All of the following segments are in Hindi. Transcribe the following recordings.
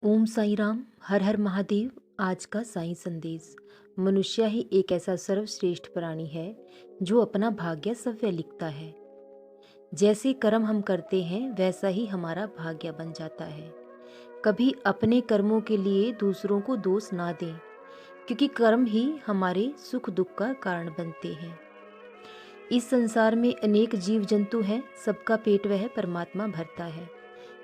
ओम साई राम, हर हर महादेव। आज का साई संदेश। मनुष्य ही एक ऐसा सर्वश्रेष्ठ प्राणी है जो अपना भाग्य स्वयं लिखता है। जैसे कर्म हम करते हैं वैसा ही हमारा भाग्य बन जाता है। कभी अपने कर्मों के लिए दूसरों को दोष ना दें, क्योंकि कर्म ही हमारे सुख दुख का कारण बनते हैं। इस संसार में अनेक जीव जंतु हैं, सबका पेट वह परमात्मा भरता है।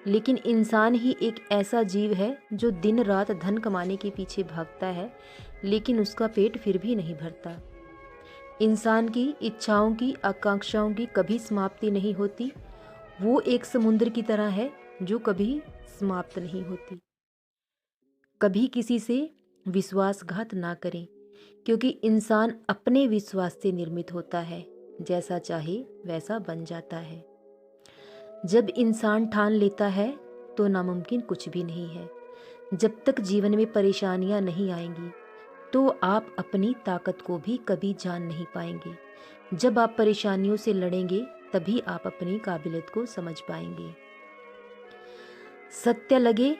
लेकिन इंसान ही एक ऐसा जीव है जो दिन रात धन कमाने के पीछे भागता है, लेकिन उसका पेट फिर भी नहीं भरता। इंसान की इच्छाओं की आकांक्षाओं की कभी समाप्ति नहीं होती। वो एक समुद्र की तरह है जो कभी समाप्त नहीं होती। कभी किसी से विश्वासघात ना करें, क्योंकि इंसान अपने विश्वास से निर्मित होता है। जैसा चाहे वैसा बन जाता है। जब इंसान ठान लेता है तो नामुमकिन कुछ भी नहीं है। जब तक जीवन में परेशानियां नहीं आएंगी तो आप अपनी ताकत को भी कभी जान नहीं पाएंगे। जब आप परेशानियों से लड़ेंगे तभी आप अपनी काबिलियत को समझ पाएंगे। सत्य लगे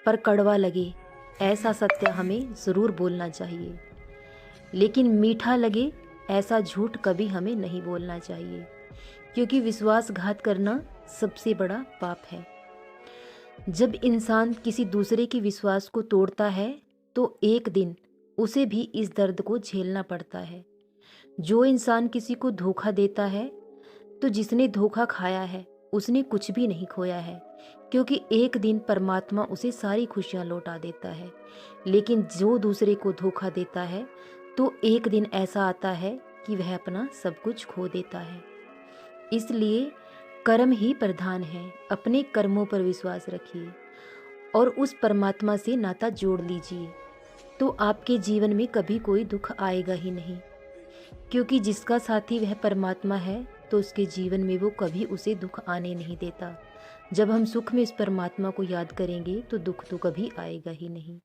पर कड़वा लगे, ऐसा सत्य हमें ज़रूर बोलना चाहिए। लेकिन मीठा लगे ऐसा झूठ कभी हमें नहीं बोलना चाहिए, क्योंकि विश्वासघात करना सबसे बड़ा पाप है। जब इंसान किसी दूसरे के विश्वास को तोड़ता है तो एक दिन उसे भी इस दर्द को झेलना पड़ता है। जो इंसान किसी को धोखा देता है, तो जिसने धोखा खाया है उसने कुछ भी नहीं खोया है, क्योंकि एक दिन परमात्मा उसे सारी खुशियां लौटा देता है। लेकिन जो दूसरे को धोखा देता है तो एक दिन ऐसा आता है कि वह अपना सब कुछ खो देता है। इसलिए कर्म ही प्रधान है। अपने कर्मों पर विश्वास रखिए और उस परमात्मा से नाता जोड़ लीजिए, तो आपके जीवन में कभी कोई दुख आएगा ही नहीं। क्योंकि जिसका साथी वह परमात्मा है तो उसके जीवन में वो कभी उसे दुख आने नहीं देता। जब हम सुख में इस परमात्मा को याद करेंगे तो दुख तो कभी आएगा ही नहीं।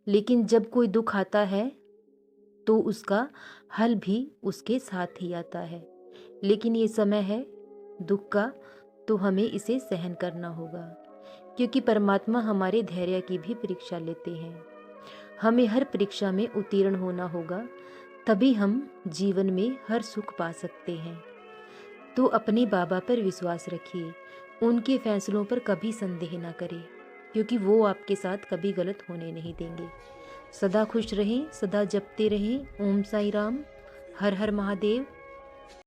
लेकिन जब कोई दुख आता है तो उसका हल भी उसके साथ ही आता है। लेकिन ये समय है दुख का, तो हमें इसे सहन करना होगा, क्योंकि परमात्मा हमारे धैर्य की भी परीक्षा लेते हैं। हमें हर परीक्षा में उत्तीर्ण होना होगा, तभी हम जीवन में हर सुख पा सकते हैं। तो अपने बाबा पर विश्वास रखिए, उनके फैसलों पर कभी संदेह ना करें, क्योंकि वो आपके साथ कभी गलत होने नहीं देंगे। सदा खुश रहें, सदा जपते रहें। ओम साई राम, हर हर महादेव।